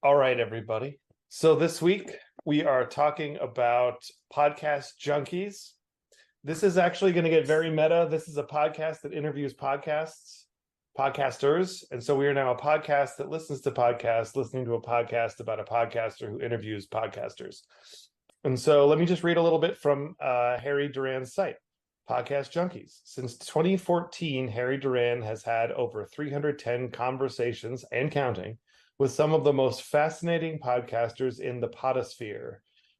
All right, everybody. So this week we are talking about Podcast Junkies. This is actually going to get very meta. This is a podcast that interviews podcasters. And so we are now a podcast that listens to podcasts, listening to a podcast about a podcaster who interviews podcasters. And so let me just read a little bit from Harry Duran's site, Podcast Junkies. Since 2014, Harry Duran has had over 310 conversations and counting with some of the most fascinating podcasters in the podosphere.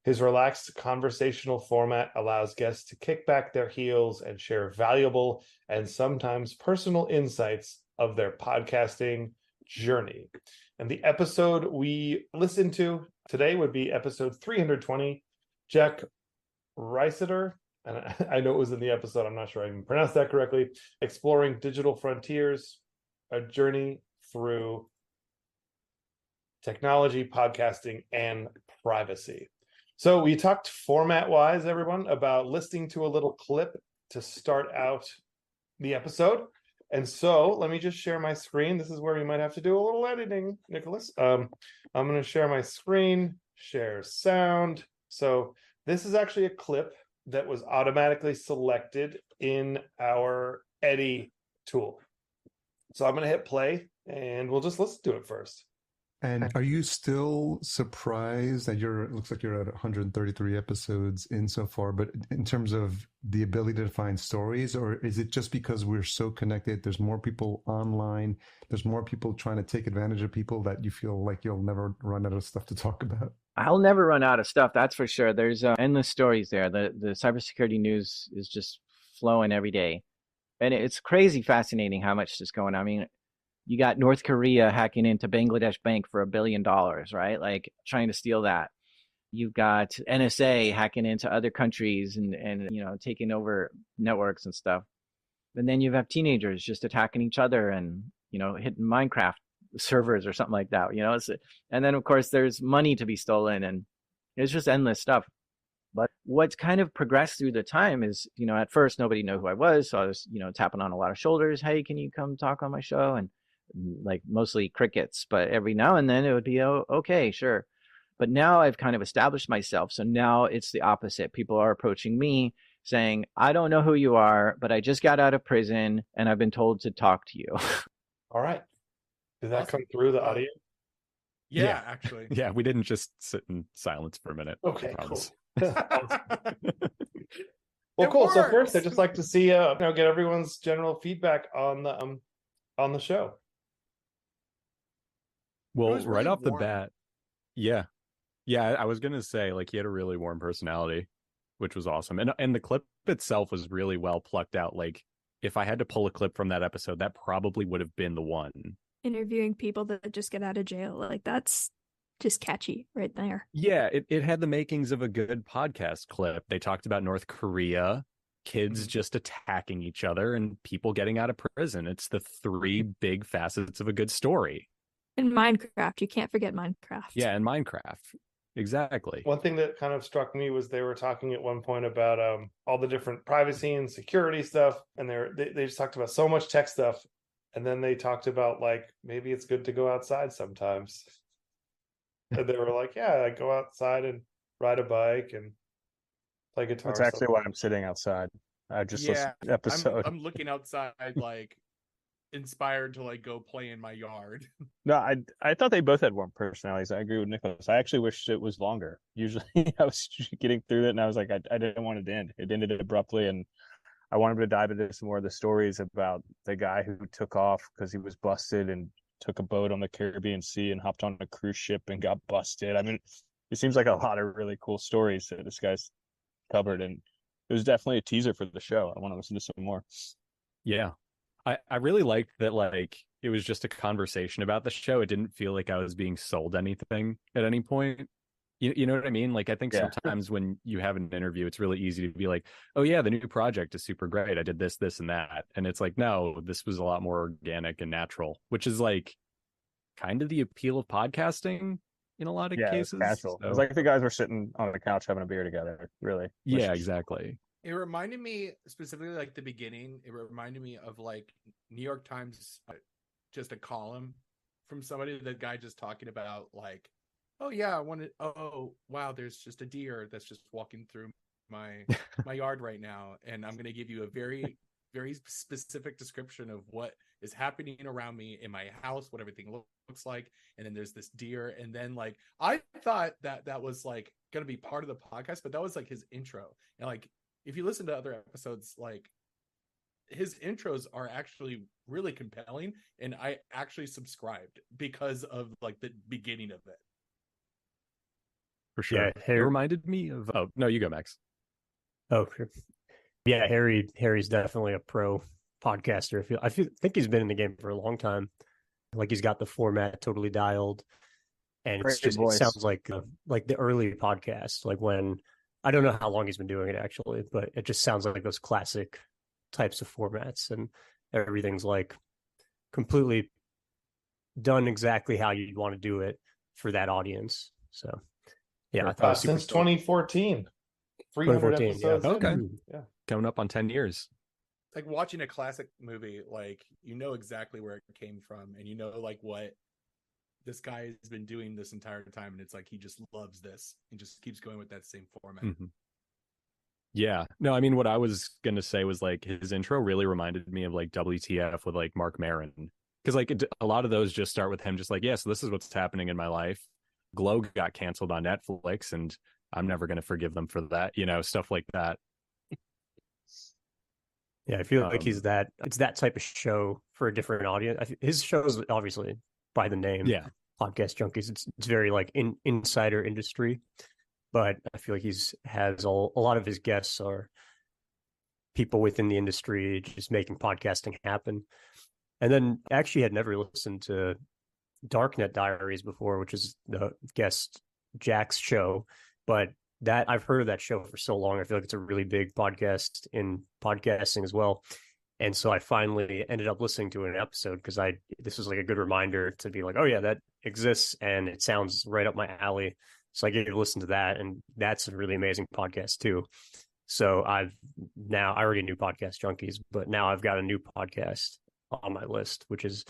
His relaxed conversational format allows guests to kick back their heels and share valuable and sometimes personal insights of their podcasting journey. And the episode we listened to today would be episode 320, Jack Reiseter, and I know it was in the episode, I'm not sure I even pronounced that correctly, Exploring Digital Frontiers, a journey through technology, podcasting, and privacy. So we talked format-wise, everyone, about listening to a little clip to start out the episode. And so let me just share my screen. This is where we might have to do a little editing, Nicholas. I'm going to share my screen, share sound. So this is actually a clip that was automatically selected in our Eddy tool. So I'm going to hit play, and we'll just listen to it first. And are you still surprised that it looks like you're at 133 episodes in so far, but in terms of the ability to find stories, or is it just because we're so connected, there's more people online, there's more people trying to take advantage of people that you feel like you'll never run out of stuff to talk about? I'll never run out of stuff, that's for sure. There's endless stories there. The cybersecurity news is just flowing every day. And it's crazy fascinating how much is going on. I mean, you got North Korea hacking into Bangladesh Bank for $1 billion, right? Like trying to steal that. You've got NSA hacking into other countries and taking over networks and stuff. And then you have teenagers just attacking each other and, hitting Minecraft servers or something like that, and then of course there's money to be stolen, and it's just endless stuff. But what's kind of progressed through the time is, at first nobody knew who I was. So I was, tapping on a lot of shoulders. Hey, can you come talk on my show? And like mostly crickets, but every now and then it would be, oh, okay, sure. But now I've kind of established myself. So now it's the opposite. People are approaching me saying, I don't know who you are, but I just got out of prison and I've been told to talk to you. All right. Did that come through the audio? Yeah, actually. Yeah, we didn't just sit in silence for a minute. Okay, cool. Well, cool. So first, I'd just like to see, get everyone's general feedback on the show. Well, really right off the warm. bat, yeah, I was gonna say, like, he had a really warm personality, which was awesome, and the clip itself was really well plucked out. Like, if I had to pull a clip from that episode, that probably would have been the one. Interviewing people that just get out of jail, like that's just catchy right there. Yeah, it had the makings of a good podcast clip. They talked about North Korea, kids just attacking each other, and people getting out of prison. It's the three big facets of a good story. And Minecraft, you can't forget Minecraft. Yeah, and Minecraft. Exactly. One thing that kind of struck me was they were talking at one point about all the different privacy and security stuff, and they just talked about so much tech stuff, and then they talked about, like, maybe it's good to go outside sometimes. And they were like, yeah, I go outside and ride a bike and play guitar. That's actually why I'm sitting outside. I just listened to the episode. I'm looking outside, like, inspired to, like, go play in my yard. No, I thought they both had warm personalities. I agree with Nicholas. I actually wish it was longer. Usually I was getting through it and I was like, I didn't want it to end. It ended abruptly, and I wanted to dive into some more of the stories about the guy who took off because he was busted and took a boat on the Caribbean Sea and hopped on a cruise ship and got busted. I mean, it seems like a lot of really cool stories that this guy's covered, and it was definitely a teaser for the show. I want to listen to some more. Yeah. I really liked that, like, it was just a conversation about the show. It didn't feel like I was being sold anything at any point. You know what I mean? Like, I think sometimes when you have an interview, it's really easy to be like, oh yeah, the new project is super great. I did this, and that. And it's like, no, this was a lot more organic and natural, which is like kind of the appeal of podcasting in a lot of cases. It's natural. So, it was like the guys were sitting on the couch having a beer together, really. Yeah, exactly. It reminded me, specifically, like, the beginning, it reminded me of, like, New York Times, just a column from somebody, the guy just talking about, like, oh yeah, I wanted. Oh wow, there's just a deer that's just walking through my yard right now, and I'm gonna give you a very specific description of what is happening around me in my house, what everything looks like, and then there's this deer, and then like I thought that was like gonna be part of the podcast, but that was like his intro, and like if you listen to other episodes, like his intros are actually really compelling, and I actually subscribed because of like the beginning of it. For sure. Yeah, It reminded me of. Oh no, you go, Max. Oh, sure. Yeah, Harry's definitely a pro podcaster. I think he's been in the game for a long time. Like he's got the format totally dialed, and Great it voice. sounds like the early podcasts, like when I don't know how long he's been doing it actually, but it just sounds like those classic types of formats, and everything's like completely done exactly how you'd want to do it for that audience. So yeah, I thought it was super since 2014, 300 2014, episodes. yeah. Okay. Yeah. Coming up on 10 years. It's like watching a classic movie, like you know exactly where it came from, and you know like what this guy has been doing this entire time, and it's like he just loves this and just keeps going with that same format. Mm-hmm. Yeah. No, I mean, what I was going to say was like his intro really reminded me of like WTF with like Mark Maron. Because like a lot of those just start with him just like, yeah, so this is what's happening in my life. Glow got canceled on Netflix and I'm never going to forgive them for that, stuff like that. Yeah, I feel like it's that type of show for a different audience. His show is obviously by the name, Podcast Junkies. It's very like insider industry, but I feel like has a lot of his guests are people within the industry just making podcasting happen. And then actually had never listened to Darknet Diaries before, which is the guest Jack's show, but that I've heard of that show for so long. I feel like it's a really big podcast in podcasting as well. And so I finally ended up listening to an episode because this was like a good reminder to be like, oh yeah, that exists and it sounds right up my alley. So I gave it a listen to that, and that's a really amazing podcast too. So I already knew Podcast Junkies, but now I've got a new podcast on my list, which is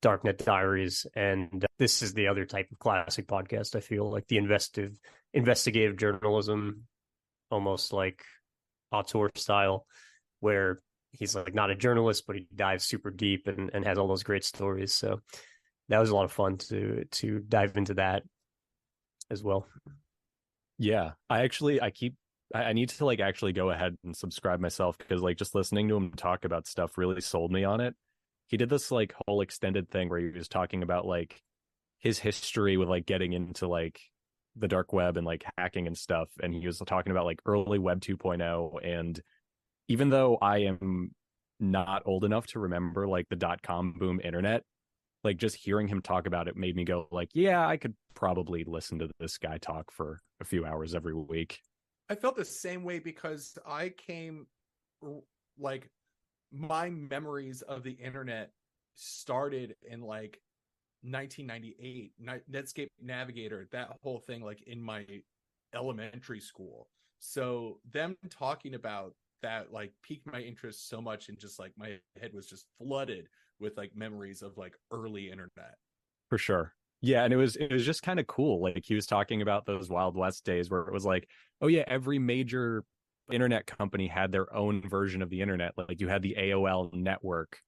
Darknet Diaries. And this is the other type of classic podcast. I feel like the investigative journalism, almost like auteur style, where he's like not a journalist, but he dives super deep and has all those great stories. So that was a lot of fun to dive into that as well. Yeah, I need to like actually go ahead and subscribe myself, because like just listening to him talk about stuff really sold me on it. He did this like whole extended thing where he was talking about like his history with like getting into like the dark web and like hacking and stuff, and he was talking about like early web 2.0. And even though I am not old enough to remember like the .com boom internet, like just hearing him talk about it made me go like, yeah, I could probably listen to this guy talk for a few hours every week. I felt the same way because I came like my memories of the internet started in like 1998, Netscape Navigator, that whole thing, like in my elementary school. So them talking about that like piqued my interest so much, and just like my head was just flooded with like memories of like early internet. For sure. Yeah, and it was just kind of cool. Like he was talking about those Wild West days where it was like, oh yeah, every major internet company had their own version of the internet. Like you had the AOL network,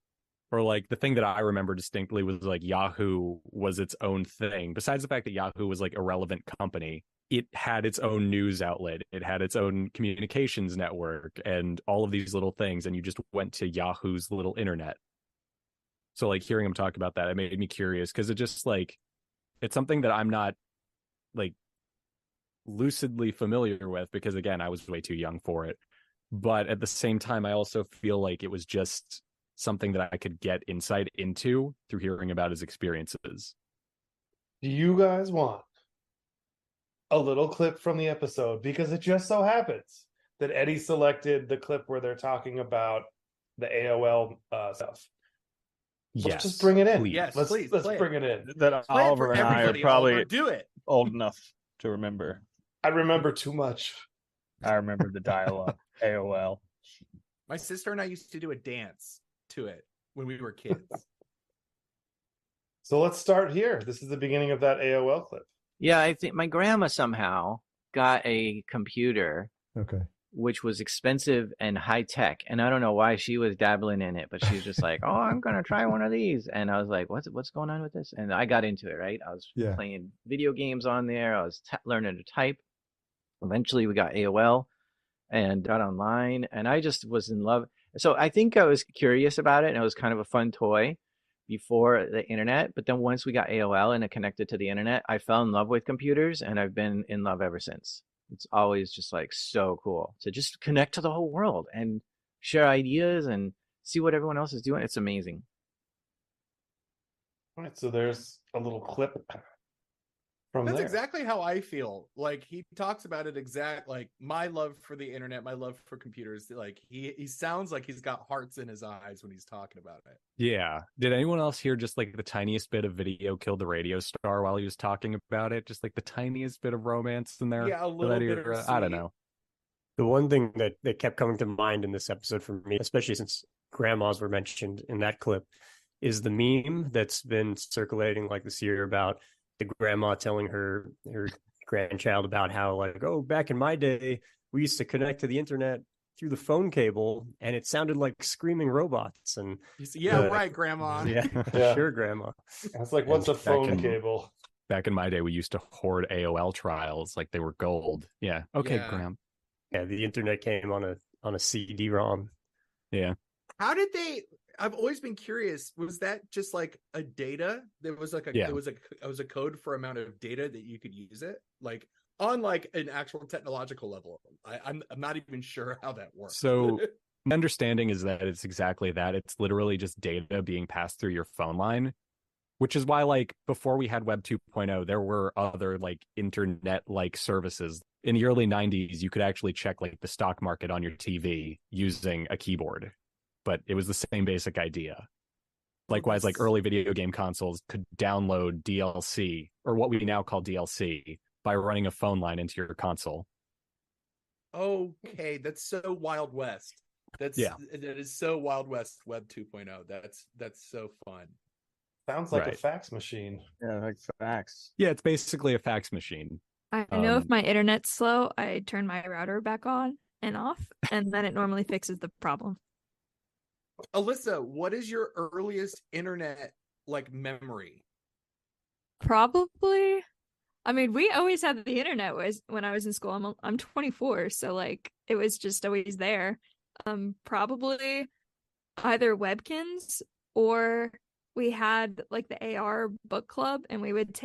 or like the thing that I remember distinctly was like Yahoo was its own thing. Besides the fact that Yahoo was like a relevant company, it had its own news outlet, it had its own communications network, and all of these little things, and you just went to Yahoo's little internet. So like hearing him talk about that, it made me curious, because it just like, it's something that I'm not like lucidly familiar with, because again, I was way too young for it. But at the same time, I also feel like it was just something that I could get insight into through hearing about his experiences. Do you guys want a little clip from the episode? Because it just so happens that Eddy selected the clip where they're talking about the AOL stuff. Let's just bring it in. Please. Yes, let's please bring it in. That Play it Oliver for and I are everybody, probably Oliver, do it. old enough to remember. I remember too much. I remember the dial-up AOL. My sister and I used to do a dance to it when we were kids. So let's start here. This is the beginning of that AOL clip. Yeah, I think my grandma somehow got a computer, Okay. which was expensive and high tech, and I don't know why she was dabbling in it, but she was just like, "Oh, I'm gonna try one of these," and I was like, "What's going on with this?" And I got into it. Right, I was Yeah. playing video games on there. I was learning to type. Eventually, we got AOL and got online, and I just was in love. So I think I was curious about it, and it was kind of a fun toy before the internet. But then once we got AOL and it connected to the internet, I fell in love with computers, and I've been in love ever since. It's always just like so cool to just connect to the whole world and share ideas and see what everyone else is doing. It's amazing. All right, so there's a little clip from That's there. exactly how I feel. Like he talks about it like my love for the internet, my love for computers. Like he sounds like he's got hearts in his eyes when he's talking about it. Yeah. Did anyone else hear just like the tiniest bit of video killed the radio star while he was talking about it? Just like the tiniest bit of romance in there? Yeah, a little bit. I don't know. The one thing that kept coming to mind in this episode for me, especially since grandmas were mentioned in that clip, is the meme that's been circulating like this year about the grandma telling her grandchild about how like, oh, back in my day, we used to connect to the internet through the phone cable and it sounded like screaming robots. And right, grandma. Yeah, sure, grandma. It's like, what's a phone cable? Back in my day, we used to hoard AOL trials like they were gold. Yeah. Okay, Graham. Yeah, the internet came on a CD-ROM. Yeah. How did they? I've always been curious. Was that just like a data? There was like it was a code for amount of data that you could use it, like on like an actual technological level. I'm not even sure how that works. So my understanding is that it's exactly that. It's literally just data being passed through your phone line, which is why like before we had Web 2.0, there were other like internet like services. In the early 90s, you could actually check like the stock market on your TV using a keyboard, but it was the same basic idea. Likewise, like early video game consoles could download DLC, or what we now call DLC, by running a phone line into your console. Okay, that's so Wild West. That is so Wild West Web 2.0. That's so fun. Sounds like a fax machine. Yeah, like fax. Yeah, it's basically a fax machine. I know if my internet's slow, I turn my router back on and off, and then it normally fixes the problem. Alyssa, what is your earliest internet like memory? Probably, I mean, we always had the internet when I was in school. I'm 24, so like it was just always there. Probably either Webkins or we had like the AR book club, and we would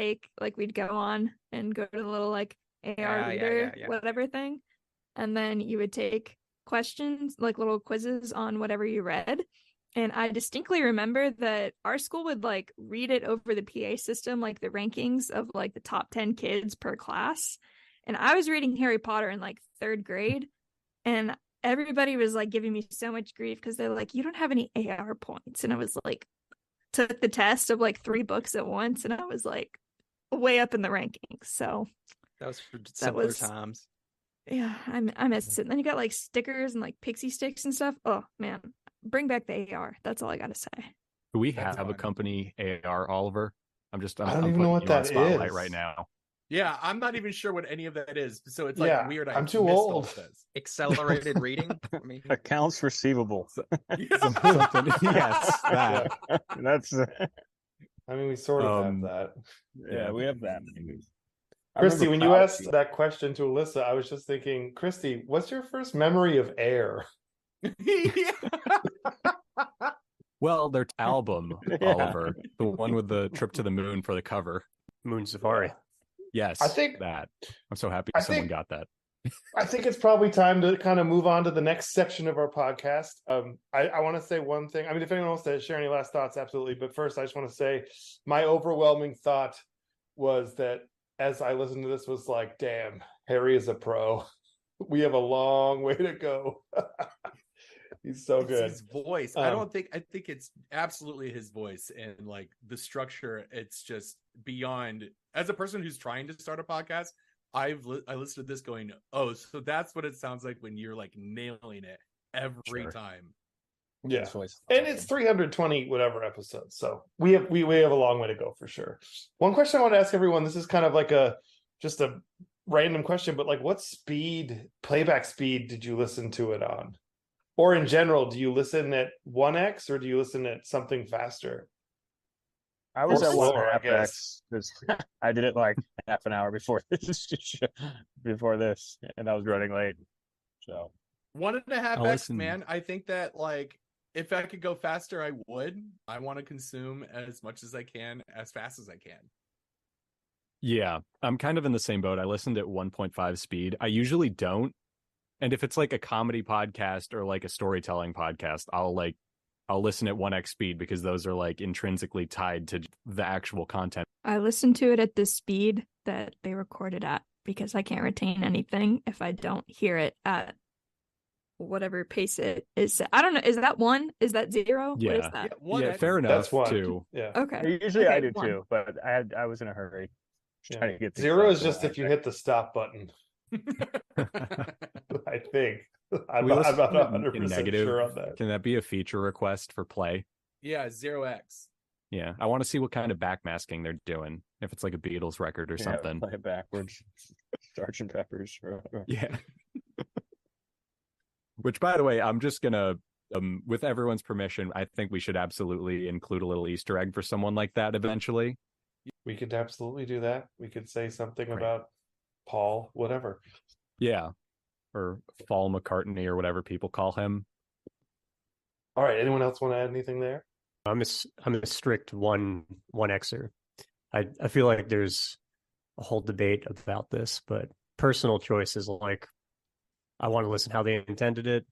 we'd go on and go to the little like AR reader, whatever thing. And then you would take questions, like little quizzes on whatever you read. And I distinctly remember that our school would like read it over the PA system, like the rankings of like the top 10 kids per class. And I was reading Harry Potter in like 3rd grade. And everybody was like giving me so much grief because they're like, you don't have any AR points. And I was like, took the test of like 3 books at once, and I was like way up in the rankings. So that was for simpler times. Yeah, I miss it. And then you got like stickers and like pixie sticks and stuff. Oh man, bring back the AR. That's all I gotta say. Do we have a company AR, Oliver? I don't even know what that spotlight is right now. Yeah, I'm not even sure what any of that is. So it's like weird. I'm too old. Accelerated reading. I mean, accounts receivable. Something. Yes, that. That's. I mean, we sort of have that. Yeah, we have that. Christy, when you asked that question to Alyssa, I was just thinking, Christy, what's your first memory of air? Well, their album, Oliver, the one with the trip to the moon for the cover. Moon Safari. Yes, I think that. I'm so happy someone got that. I think it's probably time to kind of move on to the next section of our podcast. I want to say one thing. I mean, if anyone wants to share any last thoughts, absolutely. But first, I just want to say my overwhelming thought was that as I listened to this was like, damn, Harry is a pro. We have a long way to go. He's so good. His voice. I think it's absolutely his voice, and like the structure. It's just beyond. As a person who's trying to start a podcast, I listened to this going, oh, so that's what it sounds like when you're like nailing it every time. Yeah, His voice. and it's 320 whatever episodes, so we have a long way to go for sure. One question I want to ask everyone, this is kind of like just a random question, but like, what playback speed did you listen to it on? Or in general, do you listen at 1x or do you listen at something faster? I was Or at slower, I 1.5x because I did it like half an hour before this, and I was running late. So 1.5x, man. I think that like if I could go faster, I would. I want to consume as much as I can, as fast as I can. Yeah, I'm kind of in the same boat. I listened at 1.5 speed. I usually don't. And if it's like a comedy podcast or like a storytelling podcast, I'll listen at 1x speed because those are like intrinsically tied to the actual content. I listen to it at the speed that they recorded at because I can't retain anything if I don't hear it at whatever pace it is. I don't know. Is that 1? Is that 0? Yeah. What is that? Yeah, fair enough. That's 1. Too. Yeah. Okay. Usually I do 1. too, but I was in a hurry. Trying to get 0 is just if you hit the stop button. I think. I'm not 100% negative. sure on that. Can that be a feature request for play? Yeah, 0x. Yeah, I want to see what kind of backmasking they're doing. If it's like a Beatles record or something. Play it backwards. Sgt. Pepper's. Yeah. Which, by the way, I'm just gonna, with everyone's permission, I think we should absolutely include a little Easter egg for someone like that eventually. We could absolutely do that. We could say something about Paul, whatever. Yeah. Or Paul McCartney or whatever people call him. All right. Anyone else want to add anything there? I'm a strict 1xer. I feel like there's a whole debate about this, but personal choice is like I want to listen how they intended it.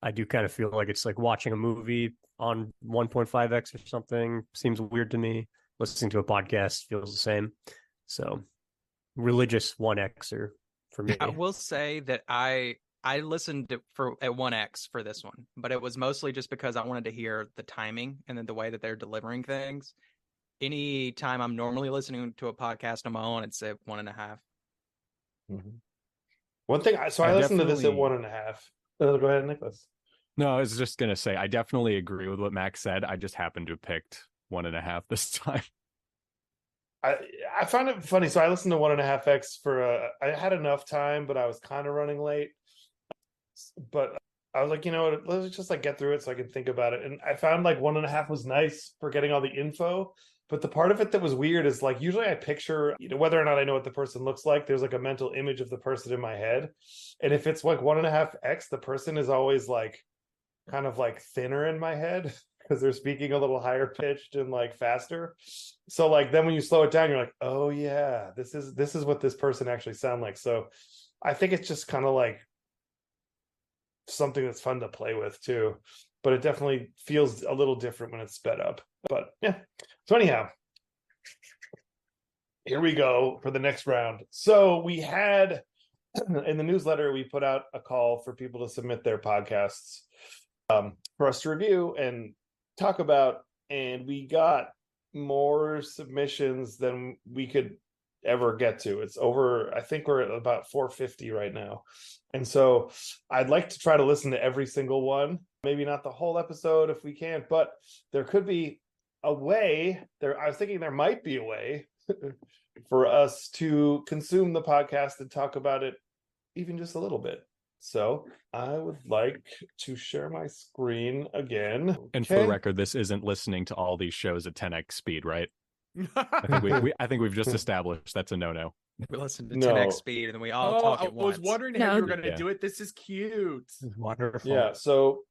I do kind of feel like it's like watching a movie on 1.5x or something. Seems weird to me. Listening to a podcast feels the same. So religious 1xer for me. I will say that I listened at 1x for this one, but it was mostly just because I wanted to hear the timing and then the way that they're delivering things. Any time I'm normally listening to a podcast on my own, it's at 1.5. Mm-hmm. One thing, I listened to this at 1.5. Go ahead, Nicholas. No, I was just gonna say I definitely agree with what Max said. I just happened to have picked 1.5 this time. I found it funny. So I listened to 1.5x I had enough time, but I was kind of running late. But I was like, you know what, let's just like get through it so I can think about it. And I found like 1.5 was nice for getting all the info. But the part of it that was weird is like, usually I picture, whether or not I know what the person looks like, there's like a mental image of the person in my head. And if it's like 1.5x, the person is always like kind of like thinner in my head because they're speaking a little higher pitched and like faster. So like then when you slow it down, you're like, oh yeah, this is what this person actually sound like. So I think it's just kind of like something that's fun to play with too, but it definitely feels a little different when it's sped up. But yeah. So anyhow, here we go for the next round. So we had in the newsletter, we put out a call for people to submit their podcasts for us to review and talk about, and we got more submissions than we could ever get to. It's over, I think we're at about 450 right now. And so I'd like to try to listen to every single one, maybe not the whole episode if we can, but there could be a way there. I was thinking there might be a way for us to consume the podcast and talk about it even just a little bit. So I would like to share my screen again. And for the record, this isn't listening to all these shows at 10x speed, right? I think we've just established that's a no-no. We listen to 10x speed and then we all talk at once. I was wondering how you were going to do it. This is cute. This is wonderful. Yeah. So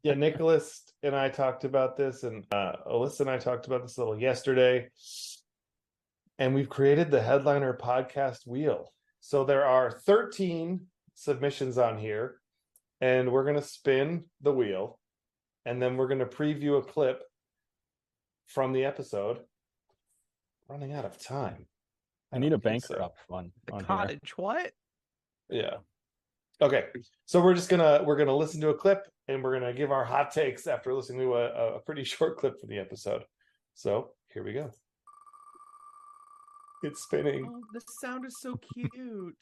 yeah, Nicholas and I talked about this, and Alyssa and I talked about this a little yesterday. And we've created the Headliner podcast wheel. So there are 13 submissions on here, and we're going to spin the wheel, and then we're going to preview a clip from the episode. Running out of time. I need a banker up one. The cottage, here. What? Yeah. Okay. So we're gonna listen to a clip, and we're gonna give our hot takes after listening to a pretty short clip from the episode. So here we go. It's spinning. Oh, the sound is so cute.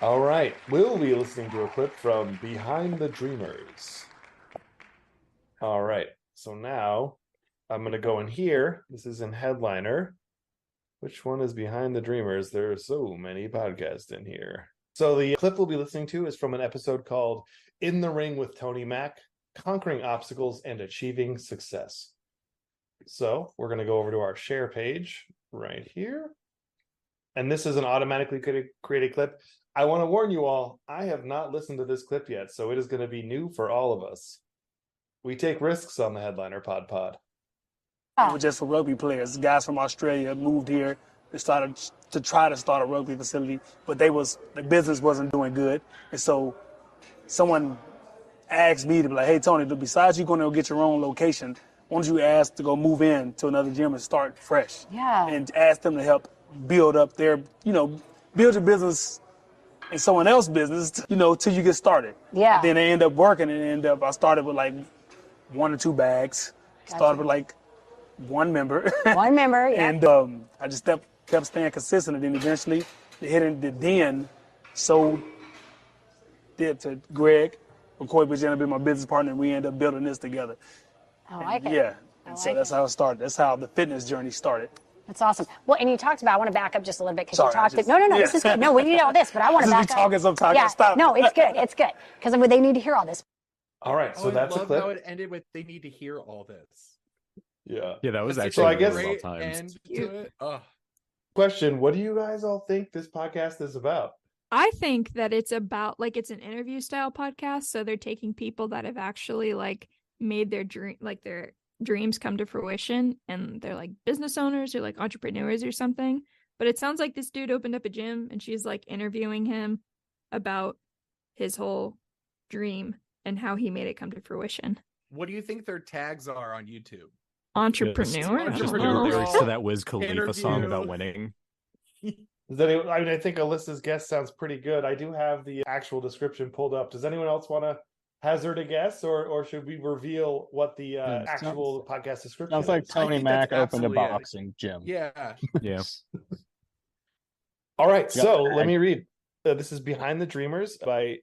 All right, we'll be listening to a clip from Behind the Dreamers. All right, so now I'm going to go in here. This is in Headliner. Which one is Behind the Dreamers? There are so many podcasts in here. So the clip we'll be listening to is from an episode called In the Ring with Tony Mack, Conquering Obstacles and Achieving Success. So we're going to go over to our share page right here. And this is an automatically created clip. I want to warn you all, I have not listened to this clip yet, so it is going to be new for all of us. We take risks on the Headliner PodPod. It was just for rugby players. Guys from Australia moved here to try to start a rugby facility, but the business wasn't doing good. And so someone asked me to be like, hey, Tony, besides you going to go get your own location, why don't you ask to go move in to another gym and start fresh? Yeah. And ask them to help build up build your business in someone else's business, till you get started. Yeah. And then they end up working and I started with like 1 or 2 bags. Gotcha. Started with like one member. One member, yeah. And I just kept staying consistent, and then eventually the den sold it to Greg, McCoy, which ended up being my business partner, and we ended up building this together. I like it. Yeah. I And like so that's it. how it started. That's how the fitness journey started. That's awesome. Well, and you talked about, I want to back up just a little bit because you Sorry, I talked just- no, yeah. this is good. No, we need all this, but I want to This is back me up. talking sometimes. Yeah, Stop. no, it's good because they need to hear all this. All right, so I that's a love clip. how it ended with they need to hear all this. Yeah. Yeah, that was That's actually So I guess- really well great timed. end to it. Ugh. Question, what do you guys all think this podcast is about? I think that it's about it's an interview style podcast, so they're taking people that have actually made their their dreams come to fruition, and they're like business owners or like entrepreneurs or something. But it sounds like this dude opened up a gym and she's like interviewing him about his whole dream and how he made it come to fruition. What do you think their tags are on YouTube? Entrepreneur? Just I the don't know. lyrics to that Wiz Khalifa Interview. song about winning. I think Alyssa's guess sounds pretty good. I do have the actual description pulled up. Does anyone else want to hazard a guess, or should we reveal what the actual podcast description Sounds like is? Tony think Mack that's opened a absolutely it. boxing gym. Yeah. Yeah. All right, Yeah. so let me read. This is Behind the Dreamers by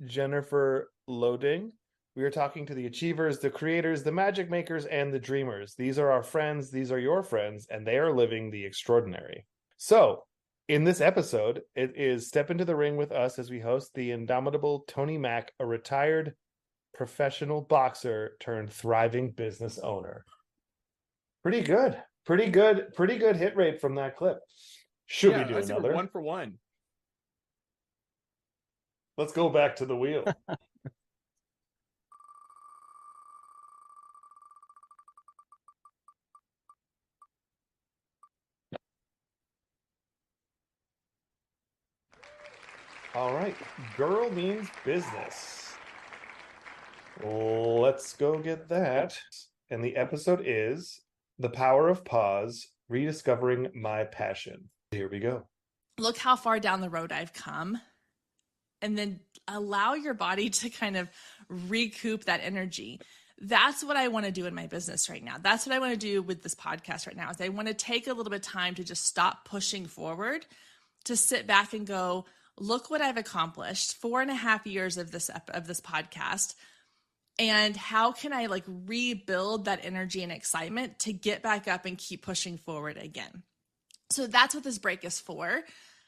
Jennifer Loading. We are talking to the achievers, the creators, the magic makers, and the dreamers. These are our friends, these are your friends, and they are living the extraordinary. So, in this episode, it is Step into the Ring with us as we host the indomitable Tony Mack, a retired professional boxer turned thriving business owner. Pretty good hit rate from that clip. Should we do I see we're another? 1 for 1. Let's go back to the wheel. All right, girl means business. Let's go get that. And the episode is The Power of Pause, Rediscovering My Passion. Here we go. Look how far down the road I've come. And then allow your body to kind of recoup that energy. That's what I want to do in my business right now. That's what I want to do with this podcast right now. Is I want to take a little bit of time to just stop pushing forward, to sit back and go, look what I've accomplished, 4.5 years of this podcast. And how can I rebuild that energy and excitement to get back up and keep pushing forward again? So that's what this break is for.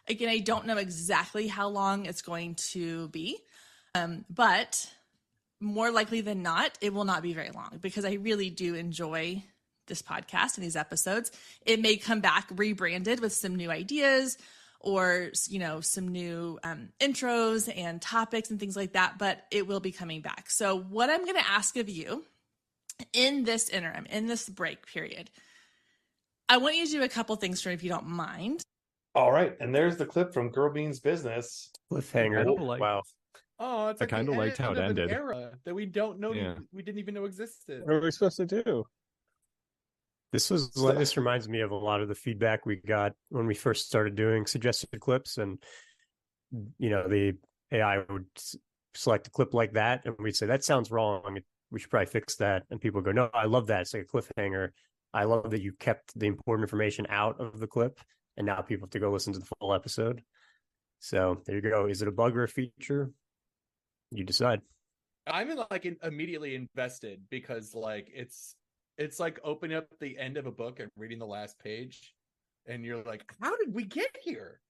Again, I don't know exactly how long it's going to be, but more likely than not, it will not be very long because I really do enjoy this podcast and these episodes. It may come back rebranded with some new ideas or, some new intros and topics and things like that, but it will be coming back. So what I'm going to ask of you in this interim, in this break period, I want you to do a couple things for me if you don't mind. All right, and there's the clip from Girl Beans Business. Cliffhanger. Wow. Oh, it's I like the kinda liked how it end of an ended. era that we don't know, Yeah. we didn't even know existed. What are we supposed to do? This reminds me of a lot of the feedback we got when we first started doing suggested clips, and the AI would select a clip like that, and we'd say that sounds wrong. We should probably fix that. And people go, "No, I love that. It's like a cliffhanger. I love that you kept the important information out of the clip, and now people have to go listen to the full episode." So there you go. Is it a bug or a feature? You decide. I'm immediately invested because like it's like opening up the end of a book and reading the last page, and you're like, how did we get here?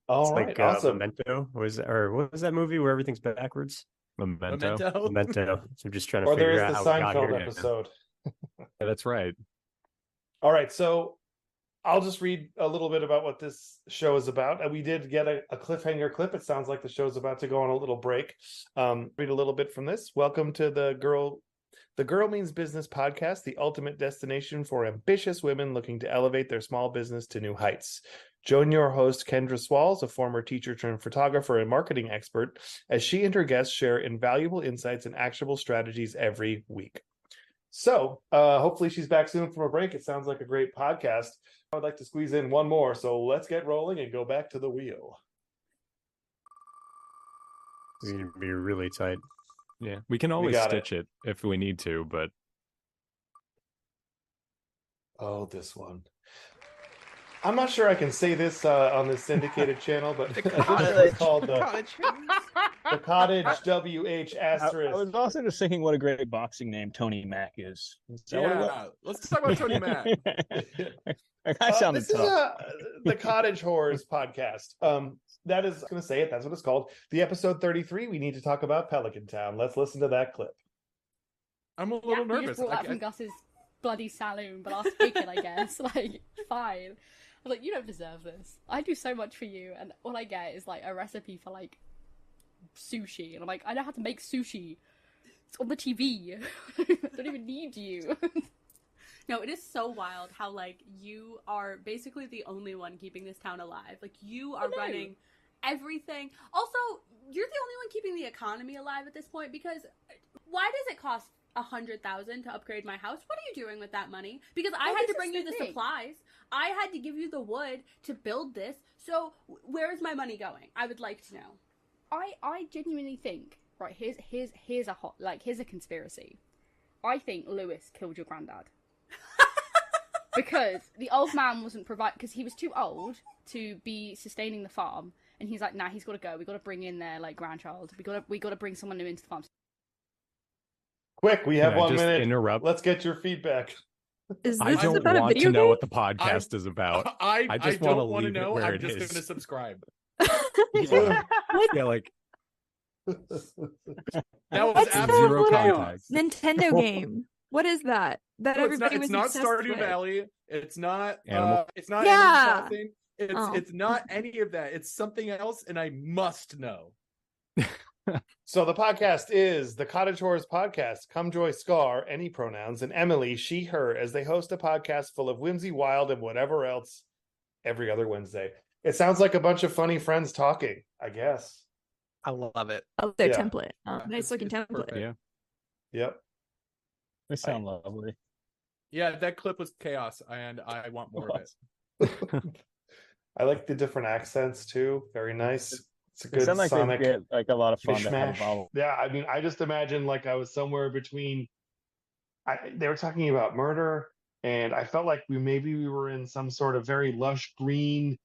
All right, like awesome. Memento, what was that movie where everything's backwards? Memento. So I'm just trying to Or figure there's out the how we got Seinfeld here. episode. Yeah, that's right. All right, so I'll just read a little bit about what this show is about. And we did get a cliffhanger clip. It sounds like the show's about to go on a little break. Read a little bit from this. Welcome to the Girl Means Business podcast, the ultimate destination for ambitious women looking to elevate their small business to new heights. Join your host, Kendra Swalls, a former teacher turned photographer and marketing expert, as she and her guests share invaluable insights and actionable strategies every week. So hopefully she's back soon from a break. It sounds like a great podcast. I would like to squeeze in one more. So let's get rolling and go back to the wheel. It's going to be really tight. Yeah, we can always stitch it if we need to, but... Oh, this one. I'm not sure I can say this on this syndicated channel, but this show is called the Cottage WH asterisk. I was also just thinking what a great boxing name Tony Mack is. Yeah, let's talk about Tony Mack. I sounded this tough. is the Cottage Horrors podcast. That is going to say it. That's what it's called. The episode 33. We need to talk about Pelican Town. Let's listen to that clip. I'm a little nervous. You just brought that from Gus's bloody saloon, but I'll take it, I guess. Like, fine. I was like, you don't deserve this. I do so much for you, and all I get is like a recipe for like sushi, and I'm like, I know how to make sushi. It's on the TV. I don't even need you. No, it is so wild how like you are basically the only one keeping this town alive. Like you are running everything. Also, you're the only one keeping the economy alive at this point, because why does it cost $100,000 to upgrade my house? What are you doing with that money? Because I had to bring you the supplies. I had to give you the wood to build this. So where is my money going? I would like to know. I genuinely think, right, here's a conspiracy. I think Lewis killed your granddad. Because the old man wasn't because he was too old to be sustaining the farm, and he's like, nah, he's got to go. We got to bring in their like grandchild. We got to bring someone new into the farm. Quick, we have 1 minute. Interrupt. Let's get your feedback. I don't want to know what the podcast is about. I just don't want to know. Where I'm it just is. going to subscribe. Yeah, like that was What's absolute that chaos. Nintendo game? What is that? That No, everybody it's was not obsessed Stardew with? Valley. It's not. Animal. It's not. Yeah. Animal Crossing. It's not any of that. It's something else, and I must know. So the podcast is the Cottage Horrors podcast. Come join Scar, any pronouns, and Emily, she, her, as they host a podcast full of whimsy, wild, and whatever else every other Wednesday. It sounds like a bunch of funny friends talking, I guess. I love it. I love their Yeah. template. Nice looking template. Perfect. Yeah. Yep. They sound lovely. Yeah, that clip was chaos, and I want more of it. I like the different accents too. Very nice. It's a They good sound like sonic they get like a lot of fun to have mishmash. involved. Yeah, I mean, I just imagine like I was somewhere between. They were talking about murder, and I felt like we were in some sort of very lush green,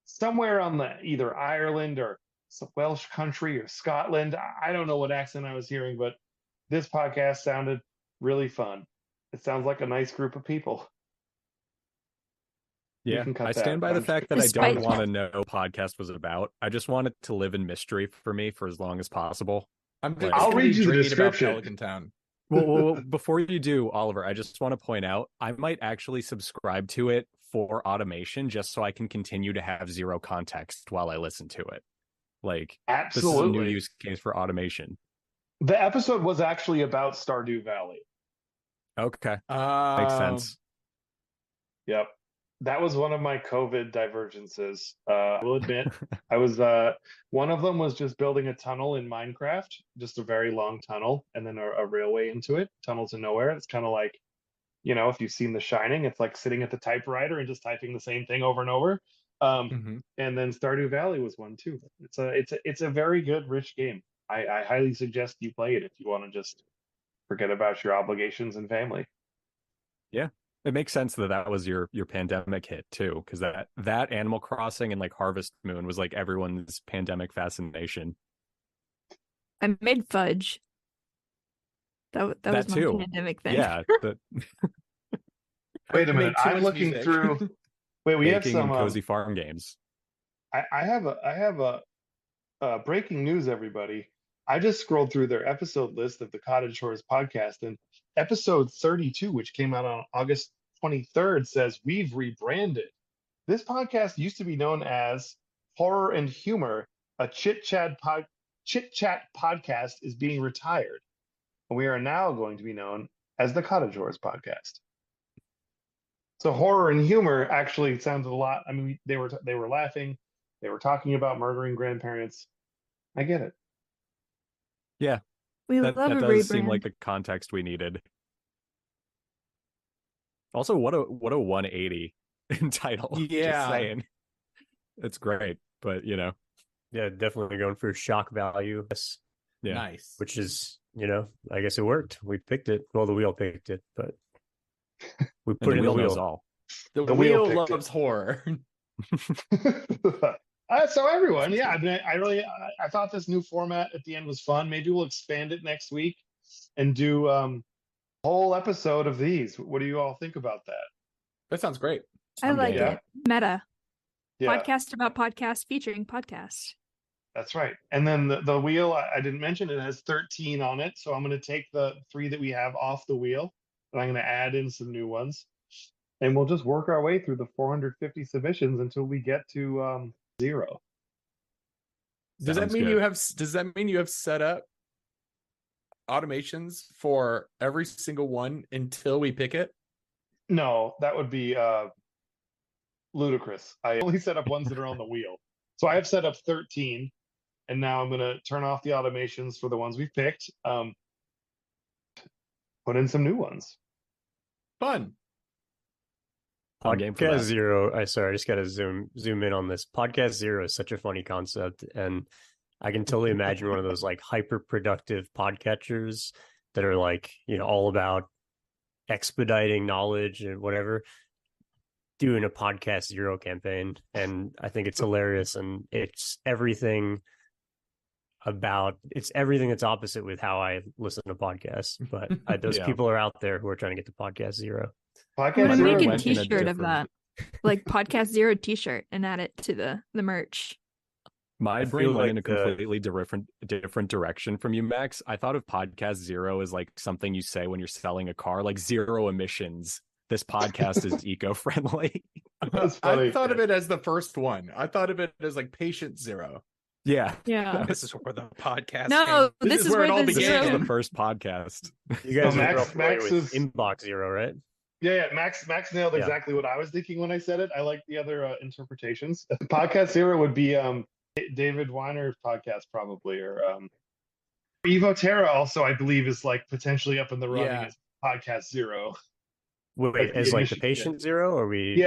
somewhere on the either Ireland or some Welsh country or Scotland. I don't know what accent I was hearing, but this podcast sounded really fun. It sounds like a nice group of people. You Yeah, can cut I that, stand by the I'm fact that Despite I don't want that. to know what podcast was about. I just want it to live in mystery for me for as long as possible. I'm Like- I'll read you the dreaming about description. Pelican Town. Well, before you do, Oliver, I just want to point out I might actually subscribe to it for automation just so I can continue to have zero context while I listen to it. Like, this is a new Absolutely. use case for automation. The episode was actually about Stardew Valley. Okay, makes sense. Yep. That was one of my COVID divergences. I will admit, I was one of them was just building a tunnel in Minecraft, just a very long tunnel, and then a railway into it, tunnel to nowhere. It's kind of like, if you've seen The Shining, it's like sitting at the typewriter and just typing the same thing over and over. And then Stardew Valley was one too. It's a very good, rich game. I highly suggest you play it if you want to just forget about your obligations and family. Yeah, It makes sense that was your pandemic hit too, because that Animal Crossing and like Harvest Moon was like everyone's pandemic fascination. I made fudge. That was my too. pandemic thing. Yeah. Wait a minute. I'm looking through. Wait, we have some cozy farm games. I have a breaking news, everybody. I just scrolled through their episode list of the Cottage Shores podcast, and episode 32, which came out on August 23rd, says we've rebranded. This podcast used to be known as Horror and Humor, a chit-chat podcast is being retired. And we are now going to be known as the Cottage Shores podcast. So horror and humor actually sounds a lot. I mean, they were laughing. They were talking about murdering grandparents. I get it. Yeah. That does seem like the context we needed. Also, what a 180 in title. Yeah. Just saying. It's great, but yeah, definitely going for shock value. Yeah. Nice. Which is, I guess it worked. We picked it. Well, the wheel picked it, but we put it in the wheel. All. The wheel loves horror. So everyone, yeah, I mean, I thought this new format at the end was fun. Maybe we'll expand it next week and do a whole episode of these. What do you all think about that? That sounds great. I like it. Meta. Yeah. Podcast about podcasts featuring podcasts. That's right. And then the wheel, I didn't mention, it has 13 on it. So I'm going to take the 3 that we have off the wheel, and I'm going to add in some new ones. And we'll just work our way through the 450 submissions until we get to 0. Does that mean you have set up automations for every single one until we pick it? No, that would be ludicrous. I only set up ones that are on the wheel. So I have set up 13, and now I'm going to turn off the automations for the ones we've picked. Put in some new ones. Fun. Podcast Zero. I just got to zoom in on this. Podcast Zero is such a funny concept, and I can totally imagine one of those like hyper productive podcatchers that are like all about expediting knowledge and whatever, doing a Podcast Zero campaign, and I think it's hilarious, and it's everything that's opposite with how I listen to podcasts. But those people are out there who are trying to get to Podcast Zero. I'm gonna make a T-shirt of that, like Podcast Zero T-shirt, and add it to the merch. My brain went in a completely different direction from you, Max. I thought of Podcast Zero as like something you say when you're selling a car, like zero emissions. This podcast is eco-friendly. I thought of it as the first one. I thought of it as like Patient Zero. Yeah. This is where the podcast. No, this is where it all This began. is the first podcast. You guys Max with is Inbox Zero, right? Yeah, Max nailed exactly what I was thinking when I said it. I like the other interpretations. Podcast Zero would be David Weiner's podcast, probably, or Evo Terra. Also, I believe is like potentially up in the running as Podcast Zero. Wait, as like the Patient Zero, or we?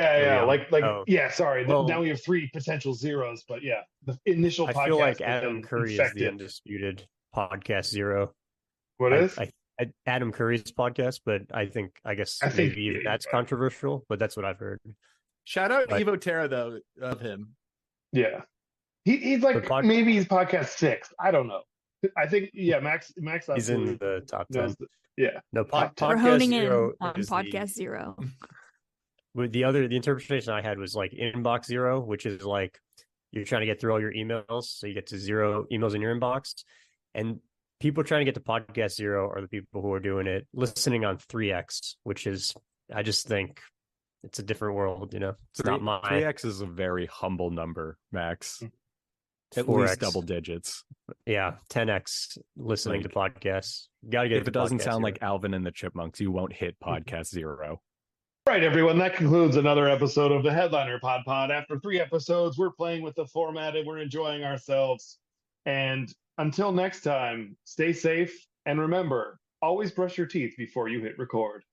Sorry. Now we have 3 potential zeros, but yeah, the initial. I feel like Adam Curry is the undisputed Podcast Zero. What is? Adam Curry's podcast, but I guess maybe that's controversial, but that's what I've heard. Shout out Evo Terra though of him. Yeah, he's like maybe he's podcast 6. I don't know. I think Max. He's in the top 10. No, We're honing in on Podcast Zero. With the interpretation I had was like Inbox Zero, which is like you're trying to get through all your emails, so you get to 0 emails in your inbox, and people trying to get to Podcast Zero are the people who are doing it, listening on 3x, which is, I just think it's a different world, It's not my 3x is a very humble number, Max. At 4x. least double digits. Yeah, 10x listening to podcasts. Gotta get if it doesn't sound like Alvin and the Chipmunks, you won't hit Podcast Zero. All right, everyone, that concludes another episode of the Headliner PodPod. After 3 episodes, we're playing with the format and we're enjoying ourselves. And until next time, stay safe, and remember, always brush your teeth before you hit record.